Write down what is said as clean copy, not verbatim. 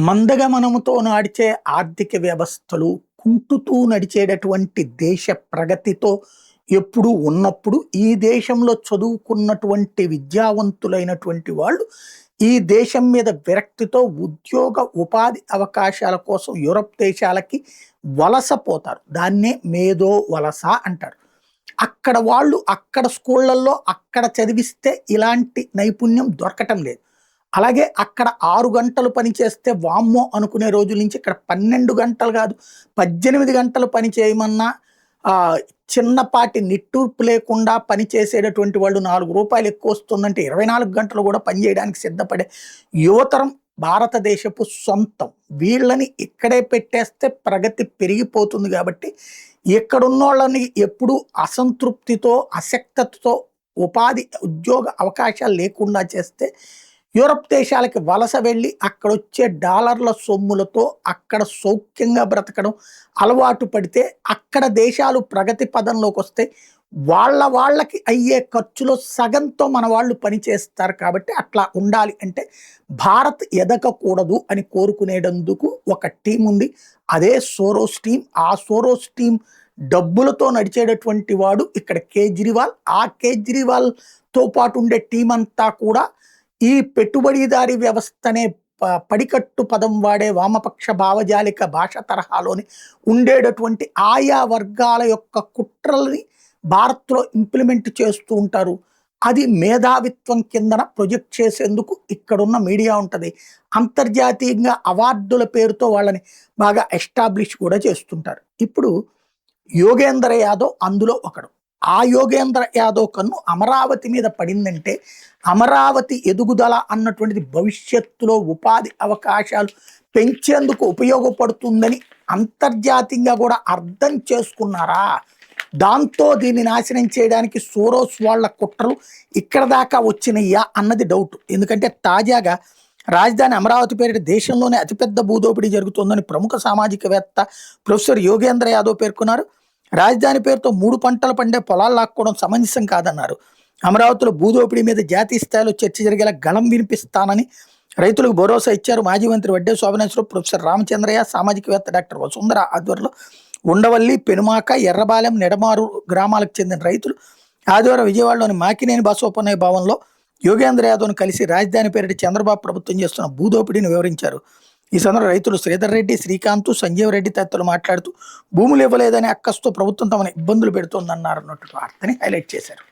మందగమనముతో నడిచే ఆర్థిక వ్యవస్థలు కుంటుతూ నడిచేటటువంటి దేశ ప్రగతితో ఎప్పుడూ ఉన్నప్పుడు ఈ దేశంలో చదువుకున్నటువంటి విద్యావంతులైనటువంటి వాళ్ళు ఈ దేశం మీద విరక్తితో ఉద్యోగ ఉపాధి అవకాశాల కోసం యూరప్ దేశాలకి వలసపోతారు. దాన్నే మేధో వలస అంటారు. అక్కడ వాళ్ళు అక్కడ స్కూళ్ళల్లో అక్కడ చదివిస్తే ఇలాంటి నైపుణ్యం దొరకటం లేదు. అలాగే అక్కడ 6 గంటలు పని చేస్తే వామ్మో అనుకునే రోజుల నుంచి ఇక్కడ 12 గంటలు కాదు 18 గంటలు పని చేయమన్నా చిన్నపాటి నిట్టూర్పు లేకుండా పని చేసేటటువంటి వాళ్ళు 4 రూపాయలు ఎక్కువ వస్తుందంటే 24 గంటలు కూడా పని చేయడానికి సిద్ధపడే యువతరం భారతదేశపు సొంతం. వీళ్ళని ఇక్కడే పెట్టేస్తే ప్రగతి పెరిగిపోతుంది. కాబట్టి ఇక్కడున్నోళ్ళని ఎప్పుడూ అసంతృప్తితో అసక్తతో ఉపాధి ఉద్యోగ అవకాశాలు లేకుండా చేస్తే యూరప్ దేశాలకి వలస వెళ్ళి అక్కడొచ్చే డాలర్ల సొమ్ములతో అక్కడ సౌఖ్యంగా బ్రతకడం అలవాటు పడితే అక్కడ దేశాలు ప్రగతి పదంలోకి వస్తే వాళ్ళకి అయ్యే ఖర్చులో సగంతో మన వాళ్ళు పనిచేస్తారు. కాబట్టి అట్లా ఉండాలి అంటే భారత్ ఎదగకూడదు అని కోరుకునేటందుకు ఒక టీం ఉంది. అదే సోరోస్ టీం. ఆ సోరోస్ టీం డబ్బులతో నడిచేటటువంటి వాడు ఇక్కడ కేజ్రీవాల్. ఆ కేజ్రీవాల్తో పాటు ఉండే టీం అంతా కూడా ఈ పెట్టుబడిదారీ వ్యవస్థనే పడికట్టు పదం వాడే వామపక్ష భావజాలిక భాష తరహాలోని ఉండేటటువంటి ఆయా వర్గాల యొక్క కుట్రల్ని భారత్లో ఇంప్లిమెంట్ చేస్తూ ఉంటారు. అది మేధావిత్వం కిందన ప్రొజెక్ట్ చేసేందుకు ఇక్కడున్న మీడియా ఉంటుంది. అంతర్జాతీయంగా అవార్డుల పేరుతో వాళ్ళని బాగా ఎస్టాబ్లిష్ కూడా చేస్తుంటారు. ఇప్పుడు యోగేంద్ర యాదవ్ అందులో ఒకడు. ఆ యోగేంద్ర యాదవ్ కన్ను అమరావతి మీద పడిందంటే అమరావతి ఎదుగుదల అన్నటువంటిది భవిష్యత్తులో ఉపాధి అవకాశాలు పెంచేందుకు ఉపయోగపడుతుందని అంతర్జాతీయంగా కూడా అర్థం చేసుకున్నారా? దాంతో దీన్ని నాశనం చేయడానికి సోరోస్ వాళ్ళ కుట్రలు ఇక్కడ దాకా వచ్చినయ్యా అన్నది డౌట్. ఎందుకంటే తాజాగా రాజధాని అమరావతి పేరిట దేశంలోనే అతిపెద్ద భూదోపిడీ జరుగుతుందని ప్రముఖ సామాజికవేత్త ప్రొఫెసర్ యోగేంద్ర యాదవ్ పేర్కొన్నారు. రాజధాని పేరుతో 3 పంటలు పండే పొలాలు లాక్కోవడం సమంజసం కాదన్నారు. అమరావతిలో భూదోపిడీ మీద జాతీయ స్థాయిలో చర్చ జరిగేలా గళం వినిపిస్తానని రైతులకు భరోసా ఇచ్చారు. మాజీ మంత్రి వడ్డే శోభనేశ్వరరావు, ప్రొఫెసర్ రామచంద్రయ్య, సామాజికవేత్త డాక్టర్ వసుంధర ఆధ్వర్యంలో ఉండవల్లి, పెనుమాక, ఎర్రబాలెం, నెడమారు గ్రామాలకు చెందిన రైతులు ఆదివారం విజయవాడలోని మాకినేని బసవపన్నయ్య భవన్లో యోగేంద్ర యాదవ్ను కలిసి రాజధాని పేరిట చంద్రబాబు ప్రభుత్వం చేస్తున్న భూదోపిడీని వివరించారు. ఈ సందర్భంగా రైతులు శ్రీధర్ రెడ్డి, శ్రీకాంత్, సంజీవ్ రెడ్డి తదితరులు మాట్లాడుతూ భూములు ఇవ్వలేదని అక్కస్తో ప్రభుత్వం తమను ఇబ్బందులు పెడుతోందన్నారు అన్నట్టు వార్తని హైలైట్ చేశారు.